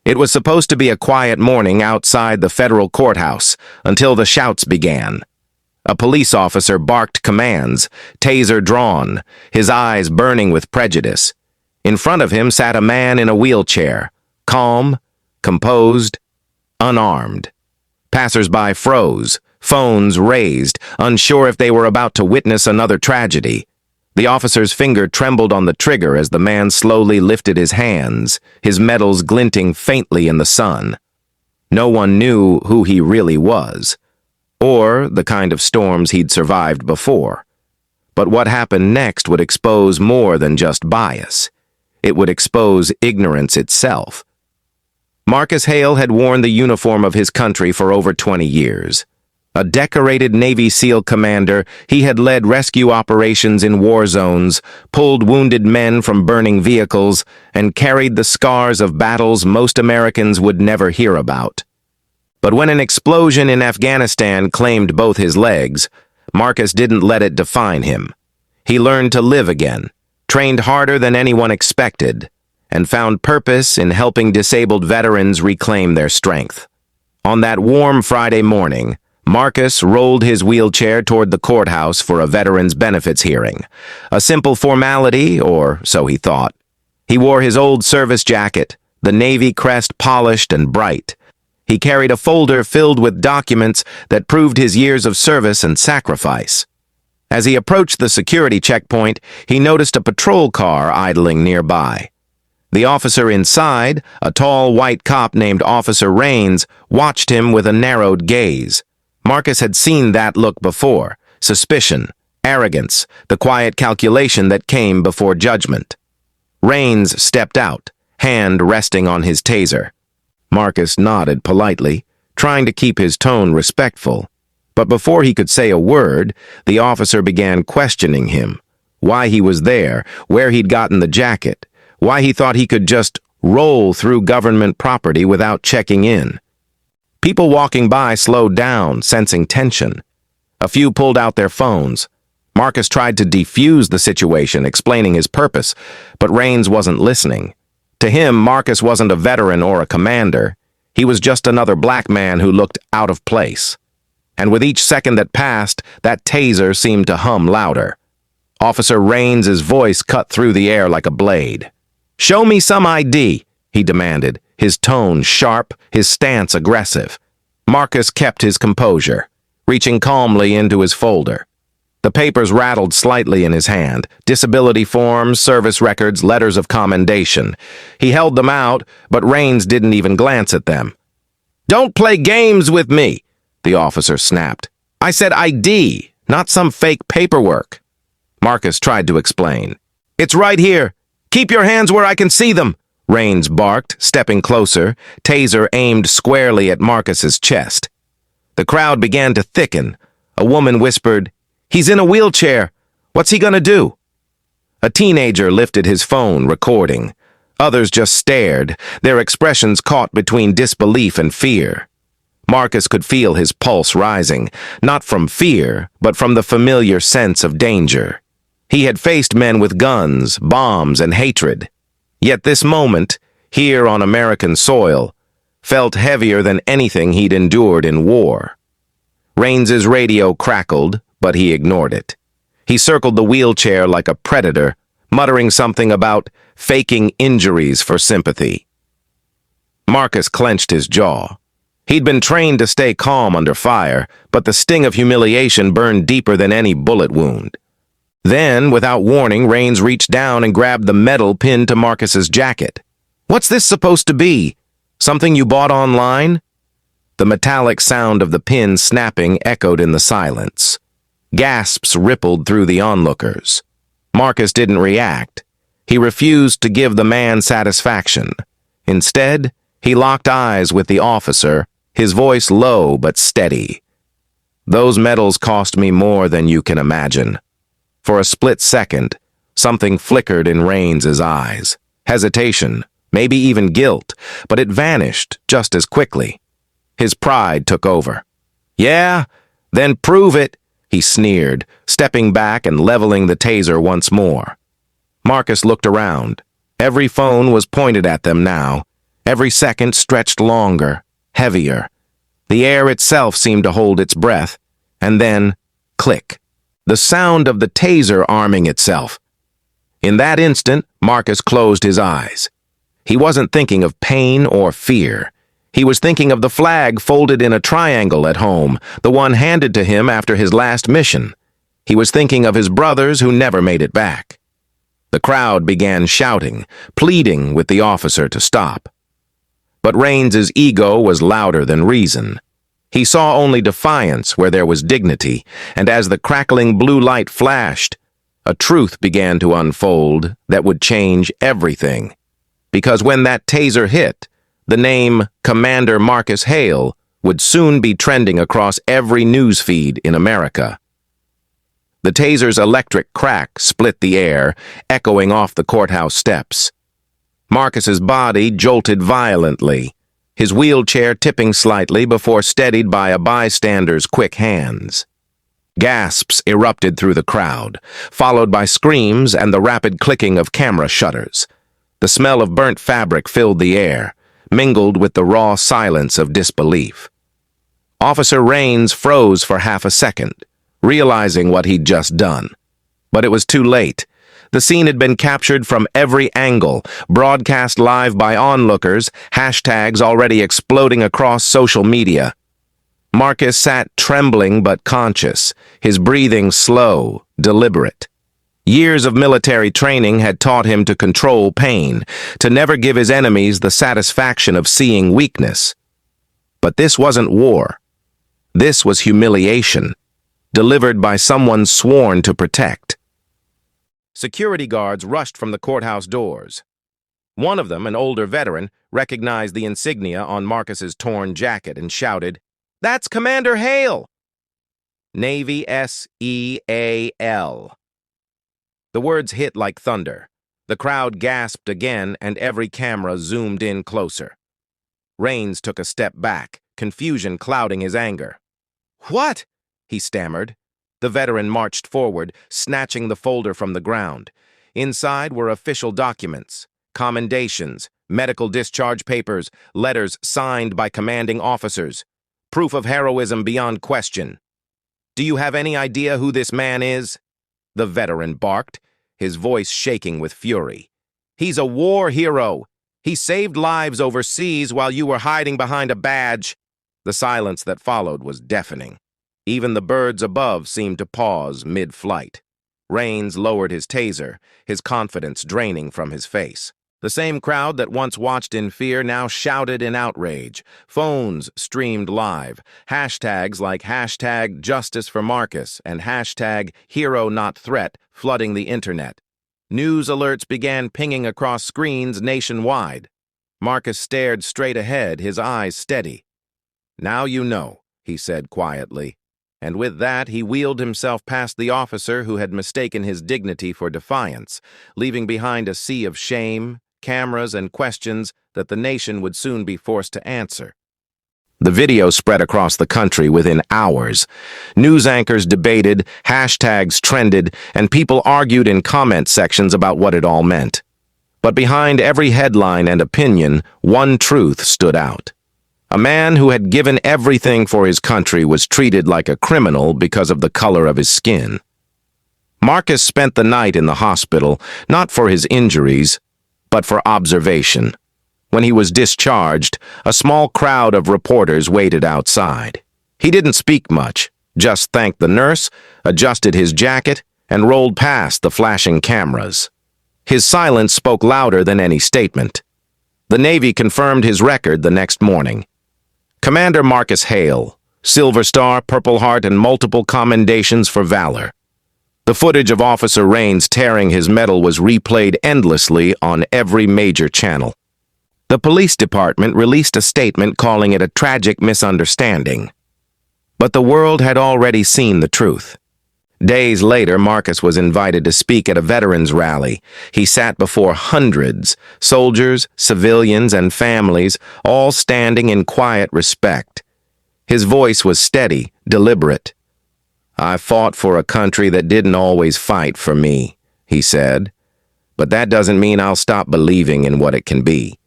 It was supposed to be a quiet morning outside the federal courthouse until the shouts began. A police officer barked commands, taser drawn, his eyes burning with prejudice. In front of him sat a man in a wheelchair, calm, composed, unarmed. Passers-by froze, phones raised, unsure if they were about to witness another tragedy. The officer's finger trembled on the trigger as the man slowly lifted his hands, his metals glinting faintly in the sun. No one knew who he really was, or the kind of storms he'd survived before. But what happened next would expose more than just bias. It would expose ignorance itself. Marcus Hale had worn the uniform of his country for over 20 years. A decorated Navy SEAL commander, he had led rescue operations in war zones, pulled wounded men from burning vehicles, and carried the scars of battles most Americans would never hear about. But when an explosion in Afghanistan claimed both his legs, Marcus didn't let it define him. He learned to live again, trained harder than anyone expected, and found purpose in helping disabled veterans reclaim their strength. On that warm Friday morning, Marcus rolled his wheelchair toward the courthouse for a veterans benefits hearing. A simple formality, or so he thought. He wore his old service jacket, the Navy crest polished and bright. He carried a folder filled with documents that proved his years of service and sacrifice. As he approached the security checkpoint, he noticed a patrol car idling nearby. The officer inside, a tall white cop named Officer Raines, watched him with a narrowed gaze. Marcus had seen that look before: suspicion, arrogance, the quiet calculation that came before judgment. Raines stepped out, hand resting on his taser. Marcus nodded politely, trying to keep his tone respectful. But before he could say a word, the officer began questioning him. Why he was there, where he'd gotten the jacket, why he thought he could just roll through government property without checking in. People walking by slowed down, sensing tension. A few pulled out their phones. Marcus tried to defuse the situation, explaining his purpose, but Raines wasn't listening. To him, Marcus wasn't a veteran or a commander. He was just another black man who looked out of place. And with each second that passed, that taser seemed to hum louder. Officer Raines' voice cut through the air like a blade. "Show me some ID," he demanded, his tone sharp, his stance aggressive. Marcus kept his composure, reaching calmly into his folder. The papers rattled slightly in his hand: disability forms, service records, letters of commendation. He held them out, but Raines didn't even glance at them. "Don't play games with me," the officer snapped. "I said ID, not some fake paperwork." Marcus tried to explain. "It's right here. Keep your hands where I can see them," Raines barked, stepping closer, taser aimed squarely at Marcus's chest. The crowd began to thicken. A woman whispered, "He's in a wheelchair. What's he gonna do?" A teenager lifted his phone, recording. Others just stared, their expressions caught between disbelief and fear. Marcus could feel his pulse rising, not from fear, but from the familiar sense of danger. He had faced men with guns, bombs, and hatred. Yet this moment, here on American soil, felt heavier than anything he'd endured in war. Raines' radio crackled, but he ignored it. He circled the wheelchair like a predator, muttering something about faking injuries for sympathy. Marcus clenched his jaw. He'd been trained to stay calm under fire, but the sting of humiliation burned deeper than any bullet wound. Then, without warning, Raines reached down and grabbed the medal pinned to Marcus's jacket. "What's this supposed to be? Something you bought online?" The metallic sound of the pin snapping echoed in the silence. Gasps rippled through the onlookers. Marcus didn't react. He refused to give the man satisfaction. Instead, he locked eyes with the officer, his voice low but steady. "Those medals cost me more than you can imagine." For a split second, something flickered in Raines' eyes. Hesitation, maybe even guilt, but it vanished just as quickly. His pride took over. "Yeah? Then prove it," he sneered, stepping back and leveling the taser once more. Marcus looked around. Every phone was pointed at them now. Every second stretched longer, heavier. The air itself seemed to hold its breath. And then, click. The sound of the taser arming itself. In that instant, Marcus closed his eyes. He wasn't thinking of pain or fear. He was thinking of the flag folded in a triangle at home, the one handed to him after his last mission. He was thinking of his brothers who never made it back. The crowd began shouting, pleading with the officer to stop. But Raines's ego was louder than reason. He saw only defiance where there was dignity, and as the crackling blue light flashed, a truth began to unfold that would change everything. Because when that taser hit, the name Commander Marcus Hale would soon be trending across every news feed in America. The taser's electric crack split the air, echoing off the courthouse steps. Marcus's body jolted violently, his wheelchair tipping slightly before steadied by a bystander's quick hands. Gasps erupted through the crowd, followed by screams and the rapid clicking of camera shutters. The smell of burnt fabric filled the air, mingled with the raw silence of disbelief. Officer Raines froze for half a second, realizing what he'd just done. But it was too late. The scene had been captured from every angle, broadcast live by onlookers, hashtags already exploding across social media. Marcus sat trembling but conscious, his breathing slow, deliberate. Years of military training had taught him to control pain, to never give his enemies the satisfaction of seeing weakness. But this wasn't war. This was humiliation, delivered by someone sworn to protect. Security guards rushed from the courthouse doors. One of them, an older veteran, recognized the insignia on Marcus's torn jacket and shouted, "That's Commander Hale!" Navy SEAL. The words hit like thunder. The crowd gasped again, and every camera zoomed in closer. Raines took a step back, confusion clouding his anger. "What?" he stammered. The veteran marched forward, snatching the folder from the ground. Inside were official documents, commendations, medical discharge papers, letters signed by commanding officers. Proof of heroism beyond question. "Do you have any idea who this man is?" The veteran barked, his voice shaking with fury. "He's a war hero. He saved lives overseas while you were hiding behind a badge." The silence that followed was deafening. Even the birds above seemed to pause mid-flight. Raines lowered his taser, his confidence draining from his face. The same crowd that once watched in fear now shouted in outrage. Phones streamed live. Hashtags like hashtag Justice for Marcus and hashtag Hero Not Threat flooding the internet. News alerts began pinging across screens nationwide. Marcus stared straight ahead, his eyes steady. "Now you know," he said quietly. And with that, he wheeled himself past the officer who had mistaken his dignity for defiance, leaving behind a sea of shame, cameras, and questions that the nation would soon be forced to answer. The video spread across the country within hours. News anchors debated, hashtags trended, and people argued in comment sections about what it all meant. But behind every headline and opinion, one truth stood out. A man who had given everything for his country was treated like a criminal because of the color of his skin. Marcus spent the night in the hospital, not for his injuries, but for observation. When he was discharged, a small crowd of reporters waited outside. He didn't speak much, just thanked the nurse, adjusted his jacket, and rolled past the flashing cameras. His silence spoke louder than any statement. The Navy confirmed his record the next morning. Commander Marcus Hale, Silver Star, Purple Heart, and multiple commendations for valor. The footage of Officer Raines tearing his medal was replayed endlessly on every major channel. The police department released a statement calling it a tragic misunderstanding. But the world had already seen the truth. Days later, Marcus was invited to speak at a veterans rally. He sat before hundreds, soldiers, civilians, and families, all standing in quiet respect. His voice was steady, deliberate. "I fought for a country that didn't always fight for me," he said. "But that doesn't mean I'll stop believing in what it can be."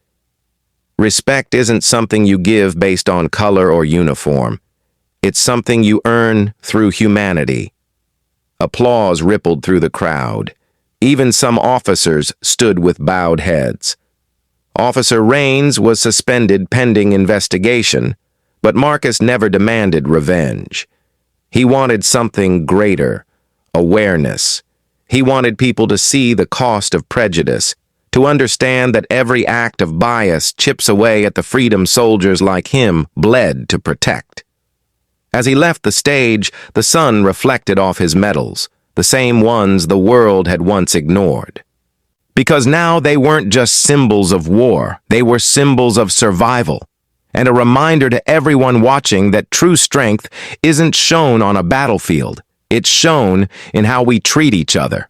Respect isn't something you give based on color or uniform. It's something you earn through humanity. Applause rippled through the crowd. Even some officers stood with bowed heads. Officer Raines was suspended pending investigation, but Marcus never demanded revenge. He wanted something greater, awareness. He wanted people to see the cost of prejudice, to understand that every act of bias chips away at the freedom soldiers like him bled to protect. As he left the stage, the sun reflected off his medals, the same ones the world had once ignored. Because now they weren't just symbols of war, they were symbols of survival, and a reminder to everyone watching that true strength isn't shown on a battlefield, it's shown in how we treat each other.